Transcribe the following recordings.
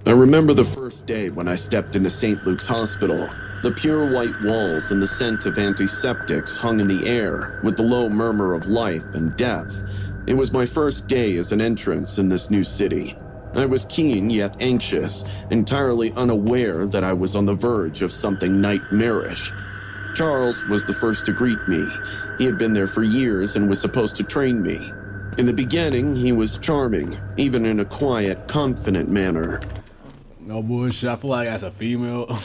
I remember the first day when I stepped into St. Luke's Hospital. The pure white walls and the scent of antiseptics hung in the air with the low murmur of life and death. It was my first day as an entrance in this new city. I was keen yet anxious, entirely unaware that I was on the verge of something nightmarish. Charles was the first to greet me. He had been there for years and was supposed to train me. In the beginning, he was charming, even in a quiet, confident manner. No bullshit. I feel like as a female,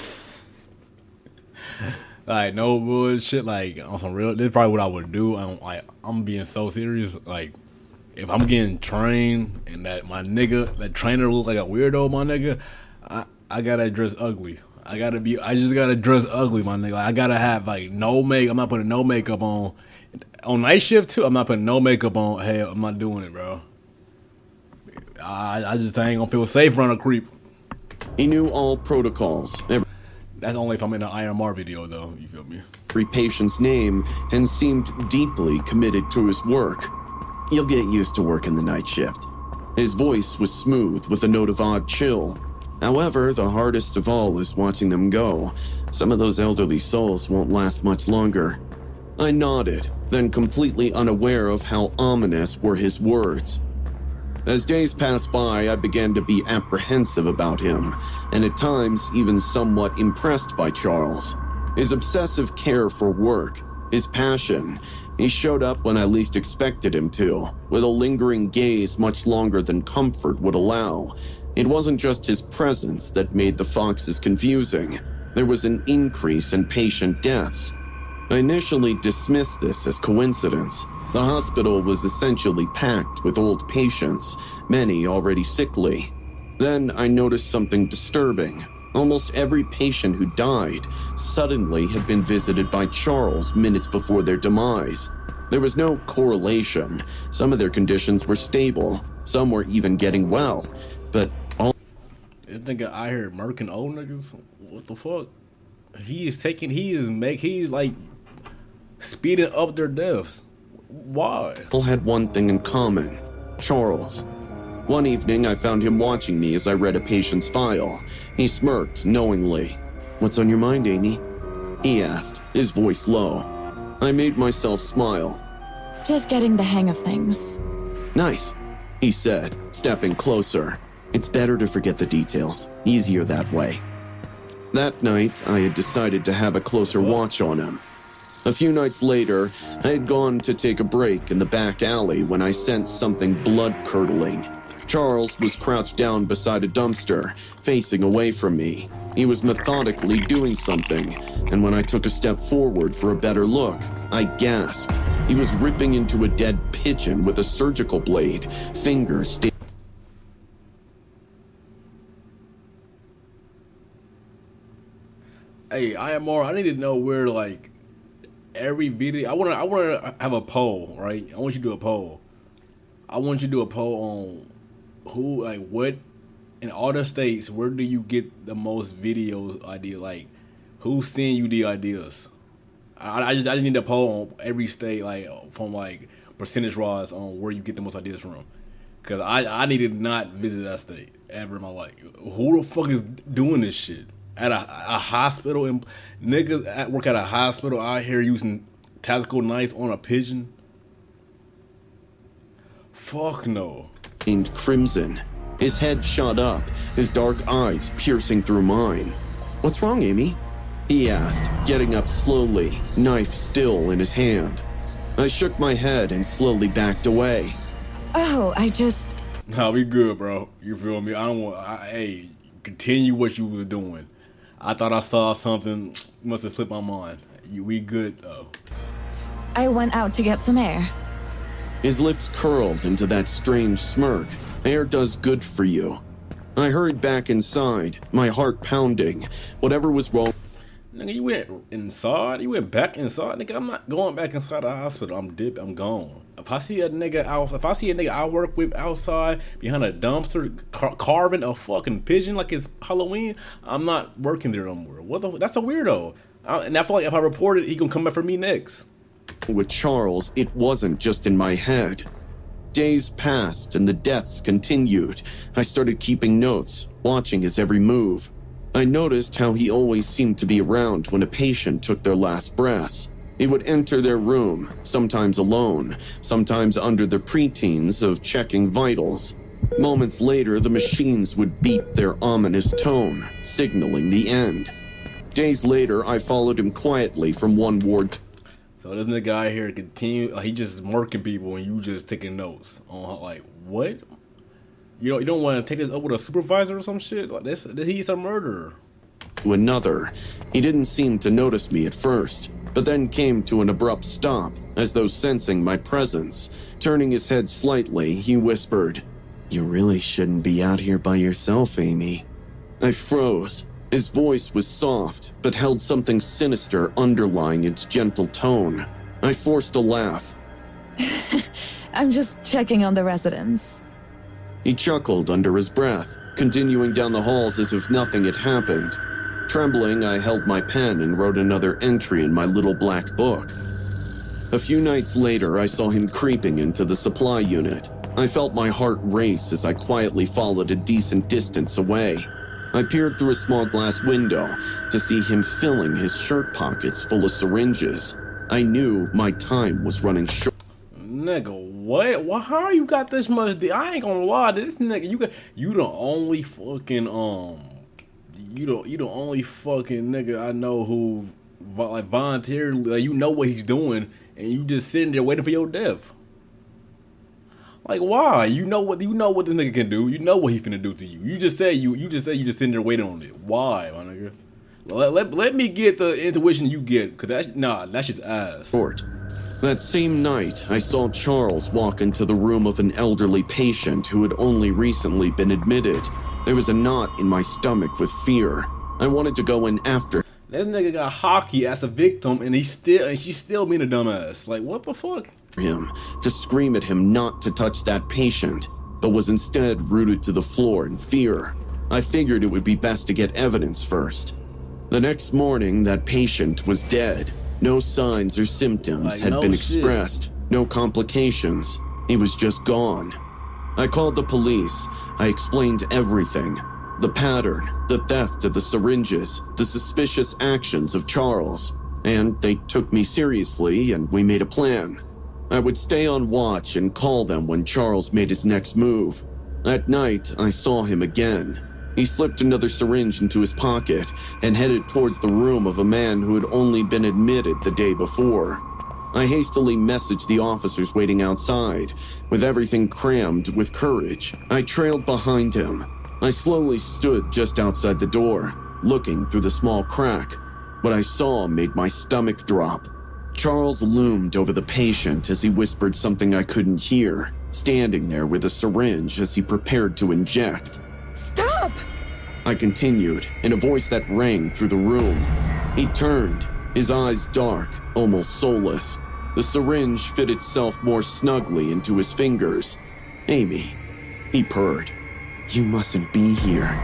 like no bullshit. Like on some real, this is probably what I would do. I'm being so serious. Like if I'm getting trained and that my nigga, that trainer looks like a weirdo, my nigga, I gotta dress ugly. I just gotta dress ugly, my nigga. Like, I gotta have like no make. I'm not putting no makeup on. On night shift too, I'm not putting no makeup on. Hey, I'm not doing it, bro. I just ain't gonna feel safe around a creep. He knew all protocols. That's only if I'm in an IMR video, though. You feel me? Every patient's name and seemed deeply committed to his work. You'll get used to working the night shift. His voice was smooth with a note of odd chill. However, the hardest of all is watching them go. Some of those elderly souls won't last much longer. I nodded, then completely unaware of how ominous were his words. As days passed by, I began to be apprehensive about him, and at times even somewhat impressed by Charles. His obsessive care for work, his passion, he showed up when I least expected him to, with a lingering gaze much longer than comfort would allow. It wasn't just his presence that made the Foxes confusing. There was an increase in patient deaths. I initially dismissed this as coincidence. The hospital was essentially packed with old patients, many already sickly. Then I noticed something disturbing. Almost every patient who died suddenly had been visited by Charles minutes before their demise. There was no correlation. Some of their conditions were stable, some were even getting well, but all— You think I hear murking old niggas? What the fuck? He's like speeding up their deaths. Why? all had one thing in common: Charles. One evening, I found him watching me as I read a patient's file. He smirked knowingly. "What's on your mind, Amy?" he asked, his voice low. I made myself smile. Just getting the hang of things. "Nice," he said, stepping closer. "It's better to forget the details. Easier that way." That night, I had decided to have a closer watch on him. A few nights later, I had gone to take a break in the back alley when I sensed something blood-curdling. Charles was crouched down beside a dumpster, facing away from me. He was methodically doing something, and when I took a step forward for a better look, I gasped. He was ripping into a dead pigeon with a surgical blade, fingers Hey, IMR, I need to know where, like, every video. I want to have a poll, right? I want you to do a poll. I want you to do a poll on who, like, what in all the states, where do you get the most videos idea? Like, who's sending you the ideas? I just need a poll on every state, like, from like percentage wise on where you get the most ideas from. Cause I need to not visit that state ever in my life. Who the fuck is doing this shit at a hospital? And niggas work at a hospital out here using tactical knives on a pigeon. Fuck no. stained crimson. His head shot up, his dark eyes piercing through mine. "What's wrong, Amy?" he asked, getting up slowly, knife still in his hand. I shook my head and slowly backed away. Oh, No, we good, bro. You feel me? Hey, continue what you was doing. I thought I saw something, must have slipped my mind. We good, though. I went out to get some air. His lips curled into that strange smirk. Air does good for you. I hurried back inside, my heart pounding. Whatever was wrong. Nigga, you went inside? You went back inside? Nigga, I'm not going back inside the hospital. I'm gone. If I see a nigga I work with outside behind a dumpster carving a fucking pigeon like it's Halloween, I'm not working there no more. That's a weirdo. And I feel like if I report it, he gonna come back for me next. With Charles, it wasn't just in my head. Days passed and the deaths continued. I started keeping notes, watching his every move. I noticed how he always seemed to be around when a patient took their last breaths. He would enter their room, sometimes alone, sometimes under the pretense of checking vitals. Moments later, the machines would beep their ominous tone, signaling the end. Days later, I followed him quietly from one ward. So doesn't the guy here continue? He just murking people and you just taking notes on like what? You don't want to take this up with a supervisor or some shit like this? He's a murderer. To another. He didn't seem to notice me at first, but then came to an abrupt stop, as though sensing my presence. Turning his head slightly, he whispered, "You really shouldn't be out here by yourself, Amy." I froze. His voice was soft, but held something sinister underlying its gentle tone. I forced a laugh. I'm just checking on the residents. He chuckled under his breath, continuing down the halls as if nothing had happened. Trembling, I held my pen and wrote another entry in my little black book. A few nights later, I saw him creeping into the supply unit. I felt my heart race as I quietly followed a decent distance away. I peered through a small glass window to see him filling his shirt pockets full of syringes. I knew my time was running short. Nigga, what? Why? How you got this much? I ain't gonna lie, this nigga, you the only fucking you the only fucking nigga I know who like voluntarily, like, you know what he's doing, and you just sitting there waiting for your death. Like, why? You know what this nigga can do. You know what he finna do to you. You just said you just sitting there waiting on it. Why, my nigga? Let me get the intuition you get, cause that shit's ass. That same night, I saw Charles walk into the room of an elderly patient who had only recently been admitted. There was a knot in my stomach with fear. I wanted to go in after. That nigga got hockey as a victim, and she's still being a dumbass. Like, what the fuck? Him to scream at him not to touch that patient, but was instead rooted to the floor in fear. I figured it would be best to get evidence first. The next morning, that patient was dead. No signs or symptoms had been expressed. No complications. He was just gone. I called the police. I explained everything. The pattern, the theft of the syringes, the suspicious actions of Charles. And they took me seriously, and we made a plan. I would stay on watch and call them when Charles made his next move. That night, I saw him again. He slipped another syringe into his pocket and headed towards the room of a man who had only been admitted the day before. I hastily messaged the officers waiting outside. With everything crammed with courage, I trailed behind him. I slowly stood just outside the door, looking through the small crack. What I saw made my stomach drop. Charles loomed over the patient as he whispered something I couldn't hear, standing there with a syringe as he prepared to inject. Stop! I continued, in a voice that rang through the room. He turned, his eyes dark, almost soulless. The syringe fit itself more snugly into his fingers. "Amy," he purred, "you mustn't be here."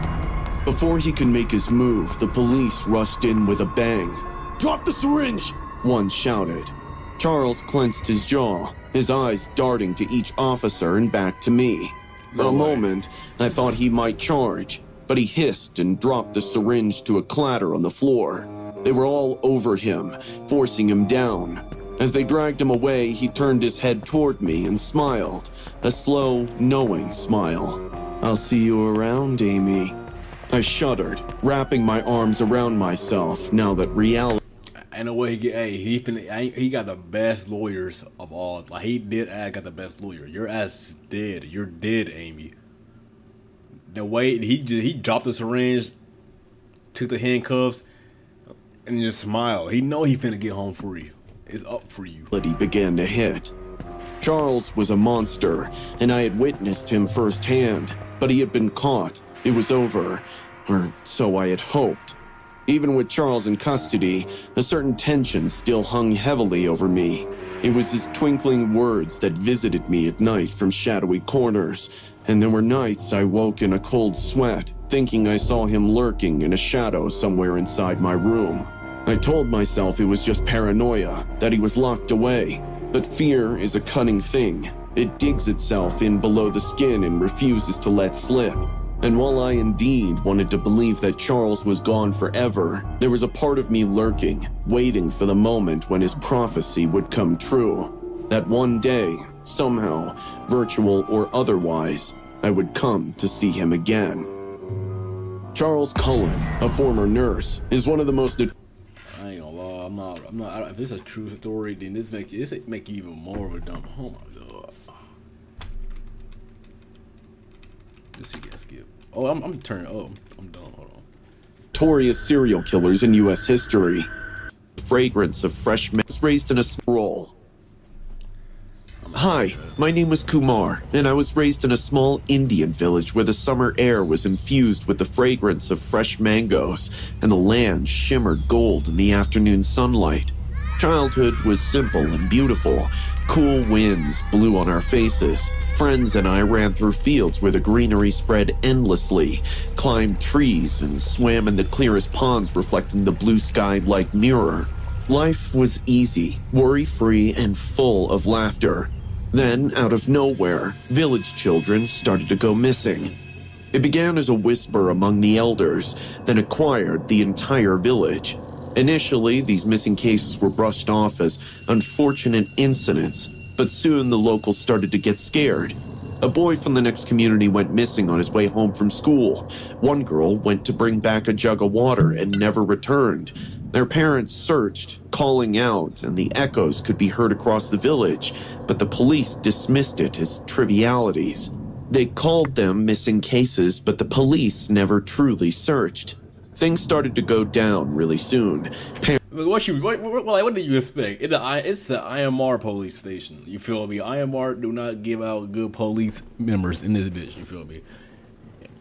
Before he could make his move, the police rushed in with a bang. "Drop the syringe!" one shouted. Charles clenched his jaw, his eyes darting to each officer and back to me. For a moment, I thought he might charge, but he hissed and dropped the syringe to a clatter on the floor. They were all over him, forcing him down. As they dragged him away, he turned his head toward me and smiled, a slow, knowing smile. "I'll see you around, Amy." I shuddered, wrapping my arms around myself now that reality. Ain't no way he got the best lawyers of all. Like, got the best lawyer. Your ass is dead. You're dead, Amy. The way he dropped the syringe, took the handcuffs, and just smiled. He know he finna get home free. It's up for you. Began to hit. Charles was a monster, and I had witnessed him firsthand, but he had been caught. It was over, or so I had hoped. Even with Charles in custody, a certain tension still hung heavily over me. It was his twinkling words that visited me at night from shadowy corners, and there were nights I woke in a cold sweat, thinking I saw him lurking in a shadow somewhere inside my room. I told myself it was just paranoia, that he was locked away, but fear is a cunning thing. It digs itself in below the skin and refuses to let slip. And while I indeed wanted to believe that Charles was gone forever, there was a part of me lurking, waiting for the moment when his prophecy would come true. That one day, somehow, virtual or otherwise, I would come to see him again. Charles Cullen, a former nurse, is one of the most... I ain't gonna lie, I'm not. If it's a true story, then this make you even more of a dumb. Oh my god. Let's see, get skip. Oh, I'm turning. Oh, I'm done. Hold on. Notorious serial killers in U.S. history. Fragrance of fresh mess raised in a scroll. Hi, my name is Kumar, and I was raised in a small Indian village where the summer air was infused with the fragrance of fresh mangoes, and the land shimmered gold in the afternoon sunlight. Childhood was simple and beautiful. Cool winds blew on our faces. Friends and I ran through fields where the greenery spread endlessly, climbed trees, and swam in the clearest ponds reflecting the blue sky like mirror. Life was easy, worry-free, and full of laughter. Then, out of nowhere, village children started to go missing. It began as a whisper among the elders, then acquired the entire village. Initially, these missing cases were brushed off as unfortunate incidents, but soon the locals started to get scared. A boy from the next community went missing on his way home from school. One girl went to bring back a jug of water and never returned. Their parents searched, calling out, and the echoes could be heard across the village, but the police dismissed it as trivialities. They called them missing cases, but the police never truly searched. Things started to go down really soon. What do you expect? It's the IMR police station. You feel me? IMR do not give out good police members in this bitch. You feel me?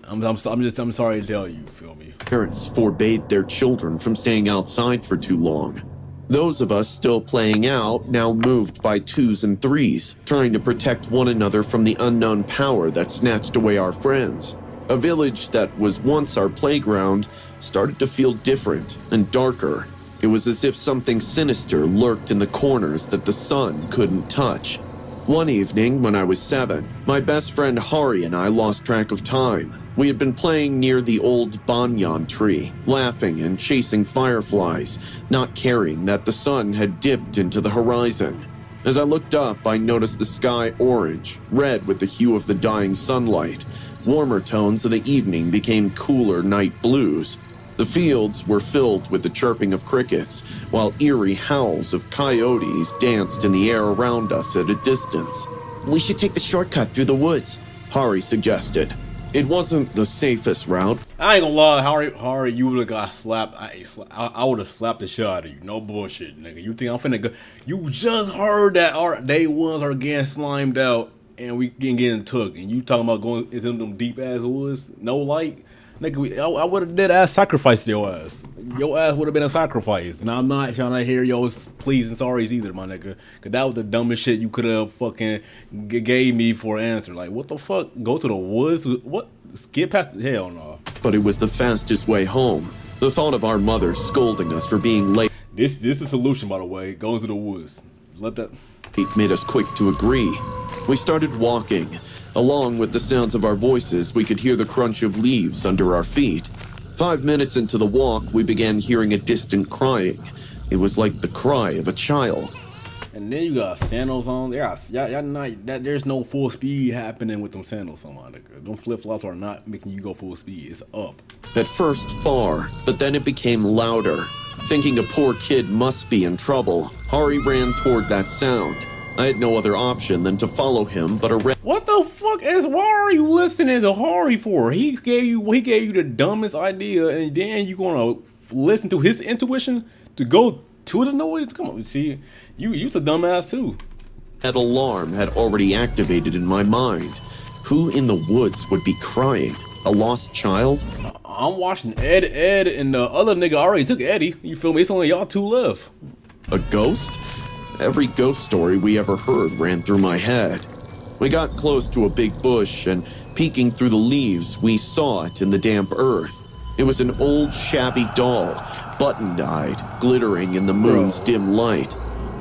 I'm sorry to tell you. Feel me? Parents forbade their children from staying outside for too long. Those of us still playing out now moved by twos and threes, trying to protect one another from the unknown power that snatched away our friends. A village that was once our playground started to feel different and darker. It was as if something sinister lurked in the corners that the sun couldn't touch. One evening when I was 7, my best friend Hari and I lost track of time. We had been playing near the old banyan tree, laughing and chasing fireflies, not caring that the sun had dipped into the horizon. As I looked up, I noticed the sky orange, red with the hue of the dying sunlight. Warmer tones of the evening became cooler night blues. The fields were filled with the chirping of crickets, while eerie howls of coyotes danced in the air around us at a distance. We should take the shortcut through the woods, Hari suggested. It wasn't the safest route. I ain't gonna lie, Hari, you would've got slapped. I would've slapped the shit out of you. No bullshit, nigga. You think I'm finna go? You just heard that our day ones are getting slimed out and we getting took, and you talking about going into them deep ass woods, no light. Nigga, I would have dead ass sacrificed your ass. Your ass would have been a sacrifice. And I'm not trying to hear your pleas and sorries either, my nigga. Cause that was the dumbest shit you could have fucking gave me for an answer. Like, what the fuck? Go to the woods? What? Skip past the hell no. But it was the fastest way home. The thought of our mother scolding us for being late. This is the solution, by the way. Go into the woods. Let that. It made us quick to agree. We started walking. Along with the sounds of our voices, we could hear the crunch of leaves under our feet. 5 minutes into the walk, we began hearing a distant crying. It was like the cry of a child. And then you got sandals on. There's no full speed happening with them sandals on, my nigga. Them flip-flops are not making you go full speed. It's up. At first far, but then it became louder. Thinking a poor kid must be in trouble, Hari ran toward that sound. I had no other option than to follow him, but what the fuck why are you listening to Hari for? He gave you the dumbest idea, and then you gonna listen to his intuition to go to the noise? Come on, see, you's a dumbass too. That alarm had already activated in my mind. Who in the woods would be crying? A lost child? I'm watching Ed, and the other nigga already took Eddie. You feel me? It's only y'all two left. A ghost? Every ghost story we ever heard ran through my head. We got close to a big bush, and peeking through the leaves, we saw it in the damp earth. It was an old, shabby doll, button-eyed, glittering in the moon's dim light.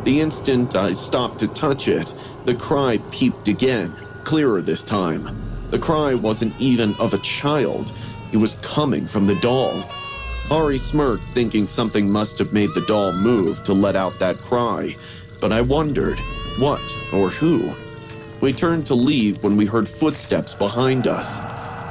The instant I stopped to touch it, the cry peeped again, clearer this time. The cry wasn't even of a child. It was coming from the doll. Ari smirked, thinking something must have made the doll move to let out that cry, but I wondered, what or who? We turned to leave when we heard footsteps behind us.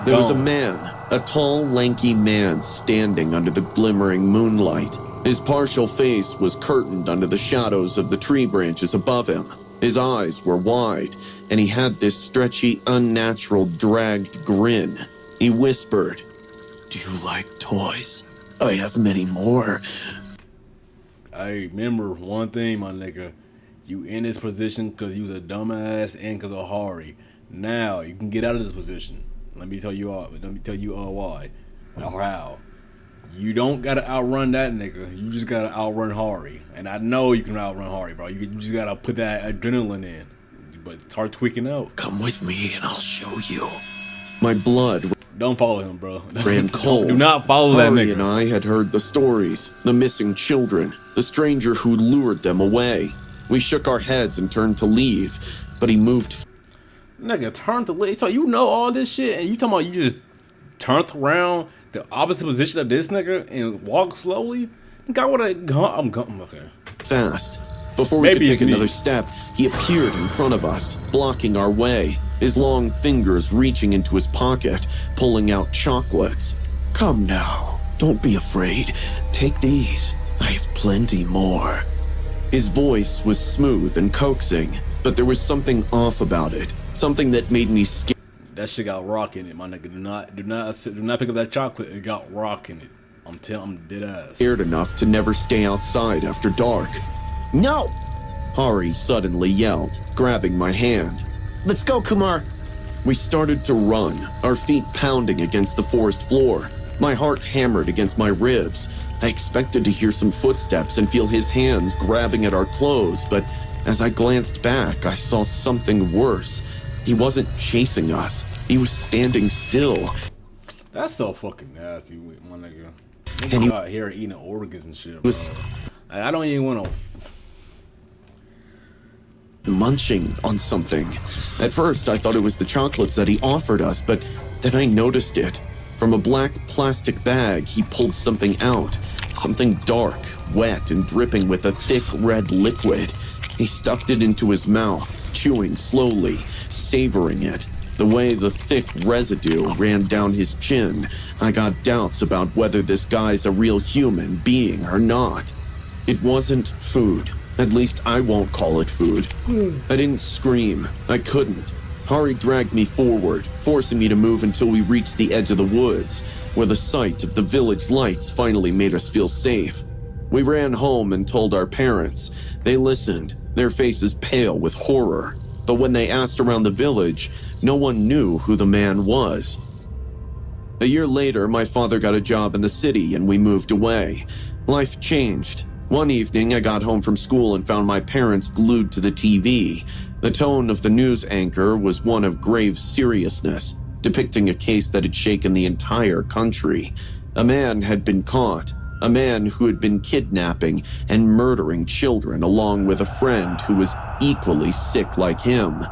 There was a man, a tall, lanky man standing under the glimmering moonlight. His partial face was curtained under the shadows of the tree branches above him. His eyes were wide, and he had this stretchy, unnatural, dragged grin. He whispered, "Do you like toys? I have many more." Hey, remember one thing, my nigga. You in this position because you was a dumbass and because of Hari. Now you can get out of this position. Let me tell you why. Or how. You don't gotta outrun that nigga. You just gotta outrun Hari. And I know you can outrun Hari, bro. You just gotta put that adrenaline in. But start tweaking out. "Come with me and I'll show you." My blood Don't follow him, bro. ran cold. Do not follow that Hari nigga. and I had heard the stories, the missing children, the stranger who lured them away. We shook our heads and turned to leave, but he moved. Nigga, turn to leave. So you know all this shit, and you talking about you just turned around the opposite position of this nigga and walk slowly? Nigga, I would've gone. Okay. Fast. Before we Maybe could it's take me. another step, he appeared in front of us, blocking our way, his long fingers reaching into his pocket, pulling out chocolates. "Come now, don't be afraid. Take these. I have plenty more." His voice was smooth and coaxing, but there was something off about it, something that made me scared. That shit got rock in it, my nigga. Do not pick up that chocolate. It got rock in it. I'm dead ass. Scared enough to never stay outside after dark. "No!" Hari suddenly yelled, grabbing my hand. "Let's go, Kumar!" We started to run, our feet pounding against the forest floor. My heart hammered against my ribs. I expected to hear some footsteps and feel his hands grabbing at our clothes, but as I glanced back, I saw something worse. He wasn't chasing us. He was standing still. That's so fucking nasty, my nigga. And Niggas he out here eating organs and shit, bro. was I don't even want to. munching on something. At first, I thought it was the chocolates that he offered us, but then I noticed it. From a black plastic bag, he pulled something out. Something dark, wet, and dripping with a thick red liquid. He stuffed it into his mouth, chewing slowly, savoring it. The way the thick residue ran down his chin, I got doubts about whether this guy's a real human being or not. It wasn't food. At least I won't call it food. I didn't scream. I couldn't. Hari dragged me forward, forcing me to move until we reached the edge of the woods, where the sight of the village lights finally made us feel safe. We ran home and told our parents. They listened, their faces pale with horror. But when they asked around the village, no one knew who the man was. A year later, my father got a job in the city and we moved away. Life changed. One evening, I got home from school and found my parents glued to the TV. The tone of the news anchor was one of grave seriousness, depicting a case that had shaken the entire country. A man had been caught, a man who had been kidnapping and murdering children along with a friend who was equally sick like him.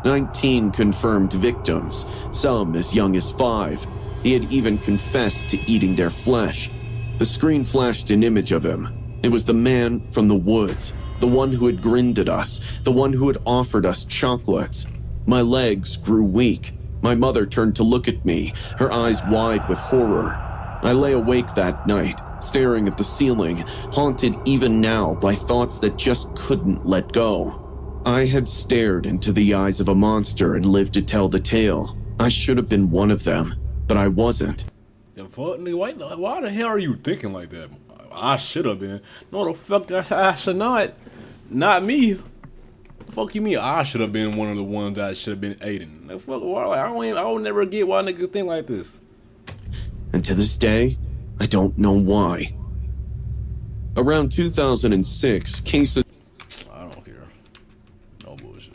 19 confirmed victims, some as young as 5. He had even confessed to eating their flesh. The screen flashed an image of him. It was the man from the woods, the one who had grinned at us, the one who had offered us chocolates. My legs grew weak. My mother turned to look at me, her eyes wide with horror. I lay awake that night, staring at the ceiling, haunted even now by thoughts that just couldn't let go. I had stared into the eyes of a monster and lived to tell the tale. I should have been one of them, but I wasn't. The fuck, nigga, why the hell are you thinking like that? I should have been. No, the fuck, I should not. Not me. The fuck you mean I should have been one of the ones that should have been aiding? The fuck, why? I will never get why niggas think like this. And to this day, I don't know why. Around 2006, cases... I don't care. No bullshit.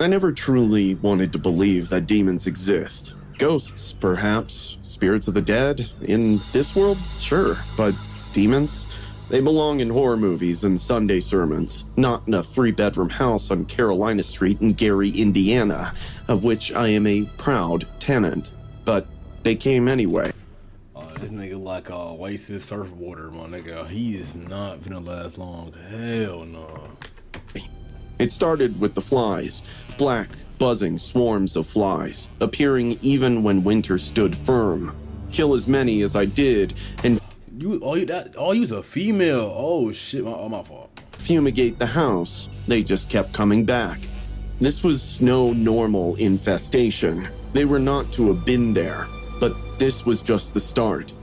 I never truly wanted to believe that demons exist. Ghosts, perhaps. Spirits of the dead. In this world, sure. But demons? They belong in horror movies and Sunday sermons, not in a 3-bedroom house on Carolina Street in Gary, Indiana, of which I am a proud tenant. But they came anyway. This nigga like a Oasis surfboarder, my nigga. He is not gonna last long. Hell no. It started with the flies, black, buzzing swarms of flies, appearing even when winter stood firm. Kill as many as I did, and you's a female. Oh shit, my fault. Fumigate the house. They just kept coming back. This was no normal infestation. They were not to have been there, but this was just the start.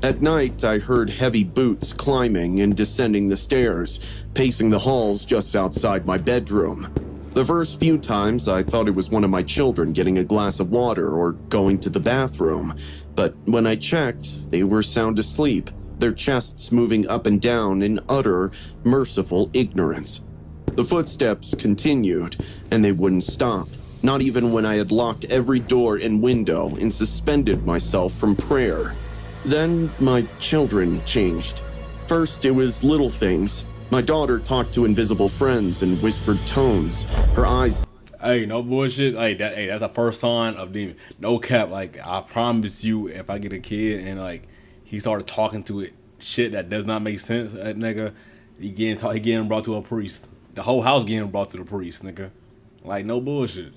At night, I heard heavy boots climbing and descending the stairs, pacing the halls just outside my bedroom. The first few times, I thought it was one of my children getting a glass of water or going to the bathroom, but when I checked, they were sound asleep, their chests moving up and down in utter, merciful ignorance. The footsteps continued, and they wouldn't stop, not even when I had locked every door and window and suspended myself from prayer. Then my children changed. First, it was little things. My daughter talked to invisible friends in whispered tones, her eyes... Hey, no bullshit. That's the first sign of demon. No cap. Like, I promise you, if I get a kid and like he started talking to it shit that does not make sense, that nigga, he getting brought to a priest. The whole house getting brought to the priest, nigga. Like, no bullshit.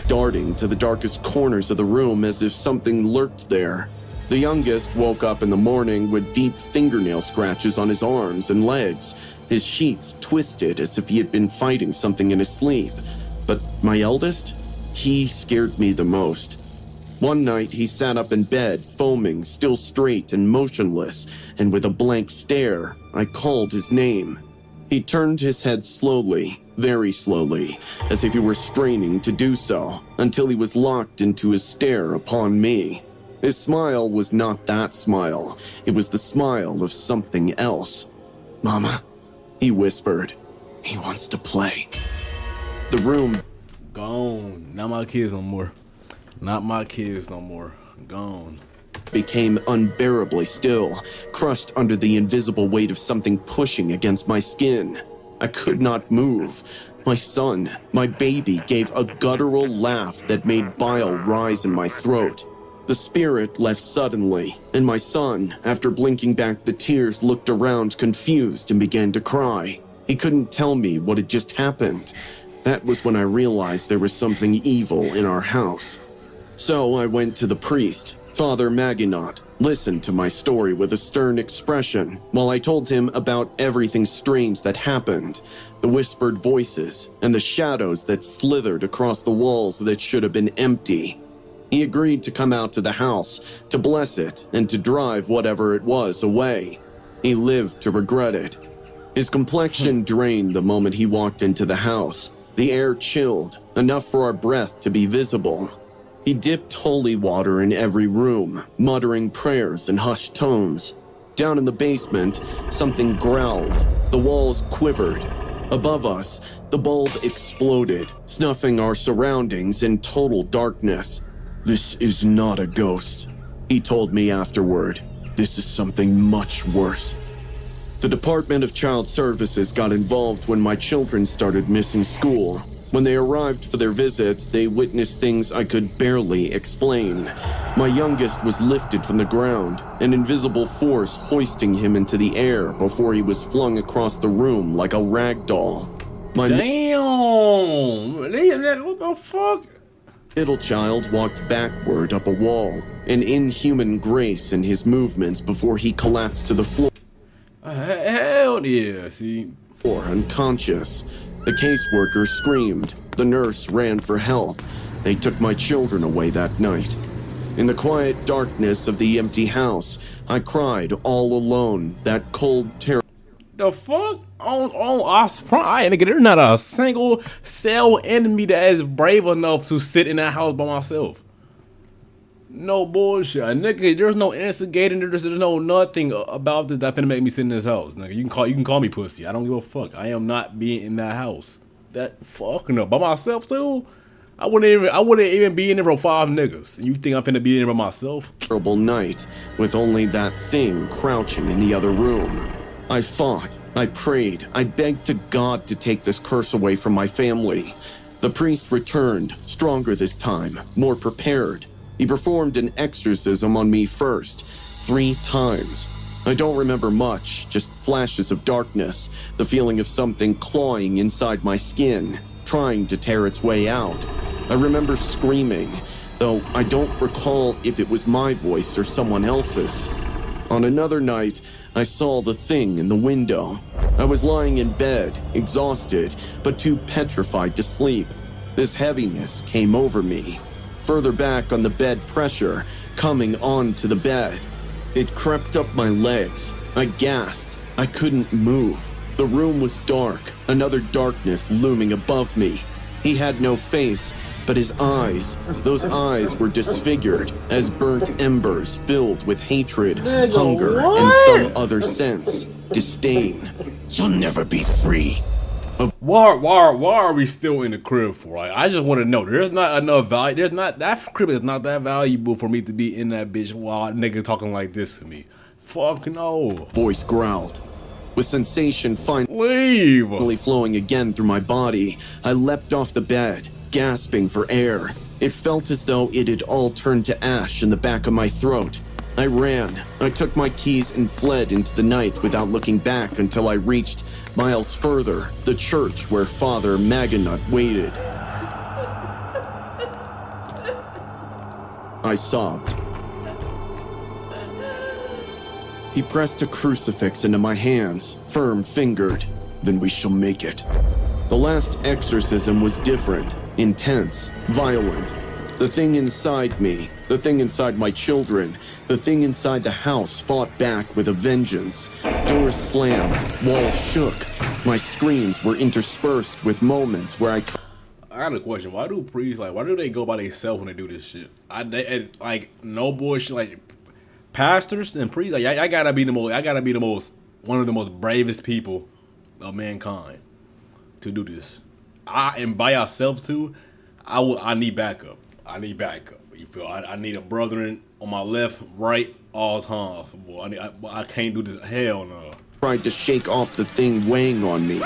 Darting to the darkest corners of the room as if something lurked there. The youngest woke up in the morning with deep fingernail scratches on his arms and legs, his sheets twisted as if he had been fighting something in his sleep. But my eldest? He scared me the most. One night, he sat up in bed, foaming, still straight and motionless, and with a blank stare, I called his name. He turned his head slowly, very slowly, as if he were straining to do so, until he was locked into his stare upon me. His smile was not that smile. It was the smile of something else. "Mama," he whispered. "He wants to play." The room... Gone. Not my kids no more. Not my kids no more. Gone. Became unbearably still, crushed under the invisible weight of something pushing against my skin. I could not move. My son, my baby, gave a guttural laugh that made bile rise in my throat. The spirit left suddenly, and my son, after blinking back the tears, looked around confused and began to cry. He couldn't tell me what had just happened. That was when I realized there was something evil in our house. So I went to the priest, Father Maginot, listened to my story with a stern expression while I told him about everything strange that happened, the whispered voices and the shadows that slithered across the walls that should have been empty. He agreed to come out to the house, to bless it, and to drive whatever it was away. He lived to regret it. His complexion drained the moment he walked into the house. The air chilled, enough for our breath to be visible. He dipped holy water in every room, muttering prayers in hushed tones. Down in the basement, something growled. The walls quivered. Above us, the bulb exploded, snuffing our surroundings in total darkness. "This is not a ghost," he told me afterward. "This is something much worse." The Department of Child Services got involved when my children started missing school. When they arrived for their visit, they witnessed things I could barely explain. My youngest was lifted from the ground, an invisible force hoisting him into the air before he was flung across the room like a rag doll. Damn! What the fuck? Middle child walked backward up a wall, an inhuman grace in his movements before he collapsed to the floor. Hell yeah, see? Unconscious. The caseworker screamed. The nurse ran for help. They took my children away that night. In the quiet darkness of the empty house, I cried all alone, that cold terror. The fuck? Nigga, there's not a single cell enemy that is brave enough to sit in that house by myself. No bullshit, nigga. There's no instigating. There's no nothing about this that finna make me sit in this house, nigga. You can call me pussy. I don't give a fuck. I am not being in that house. That fucking up by myself too. I wouldn't even be in there for 5 niggas. You think I'm finna be in there by myself? Terrible night with only that thing crouching in the other room. I fought, I prayed, I begged to God to take this curse away from my family. The priest returned, stronger this time, more prepared. He performed an exorcism on me first, 3 times. I don't remember much, just flashes of darkness, the feeling of something clawing inside my skin, trying to tear its way out. I remember screaming, though I don't recall if it was my voice or someone else's. On another night, I saw the thing in the window. I was lying in bed, exhausted, but too petrified to sleep. This heaviness came over me. Further back on the bed, pressure coming onto the bed. It crept up my legs. I gasped. I couldn't move. The room was dark, another darkness looming above me. He had no face, but his eyes, those eyes were disfigured as burnt embers filled with hatred, hunger, and some other sense. Disdain. You'll never be free. Why are we still in the crib for? Like, I just want to know. There's not enough value. That crib is not that valuable for me to be in that bitch while a nigga talking like this to me. Fuck no. Voice growled. With sensation Leave. finally flowing again through my body, I leapt off the bed, gasping for air. It felt as though it had all turned to ash in the back of my throat. I ran. I took my keys and fled into the night without looking back until I reached, miles further, the church where Father Maganut waited. I sobbed. He pressed a crucifix into my hands, firm-fingered. Then we shall make it. The last exorcism was different, intense, violent. The thing inside me, the thing inside my children, the thing inside the house fought back with a vengeance. Doors slammed, walls shook. My screams were interspersed with moments where I got a question. Why do priests, why do they go by themselves when they do this shit? No bullshit, pastors and priests, I gotta be one of the most bravest people of mankind to do this. And by yourself too, I need backup. You feel? I need a brethren on my left, right, all times. Boy, I can't do this. Hell no. Tried to shake off the thing weighing on me.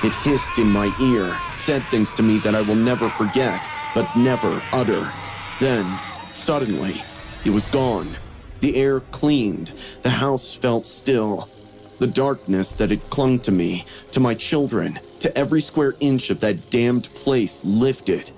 It hissed in my ear, said things to me that I will never forget, but never utter. Then, suddenly, it was gone. The air cleaned. The house felt still. The darkness that had clung to me, to my children, to every square inch of that damned place lifted.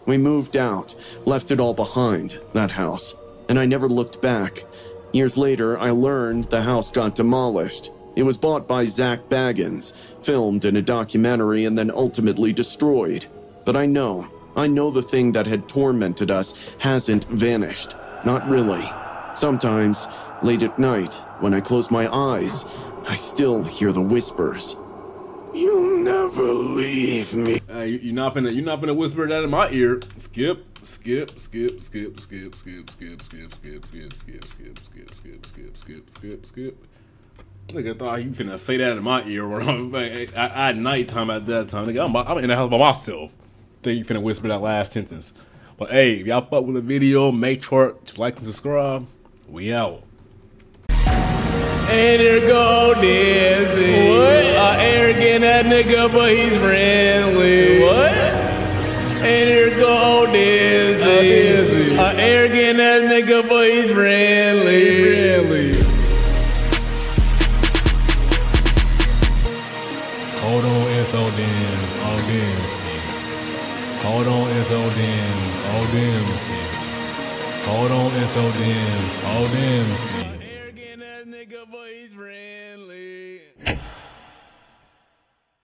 We moved out, left it all behind, that house, and I never looked back. Years later, I learned the house got demolished. It was bought by Zach Baggins, filmed in a documentary, and then ultimately destroyed. But I know the thing that had tormented us hasn't vanished. Not really. Sometimes, late at night, when I close my eyes, I still hear the whispers. You'll never leave me. You're not gonna whisper that in my ear. Skip. Nigga thought you finna say that in my ear at nighttime at that time. Nigga, I'm in the house by myself. Think you finna whisper that last sentence. But hey, if y'all fuck with the video, make sure to like and subscribe. We out. And here go Dizzy. What? Arrogant that nigga, but he's friendly. What? And here go Dizzy. Arrogant that nigga, but he's friendly. Hold on, it's Odin. Hold on, it's Odin. Hold on, it's Odin. Arrogant ass nigga, but he's friendly.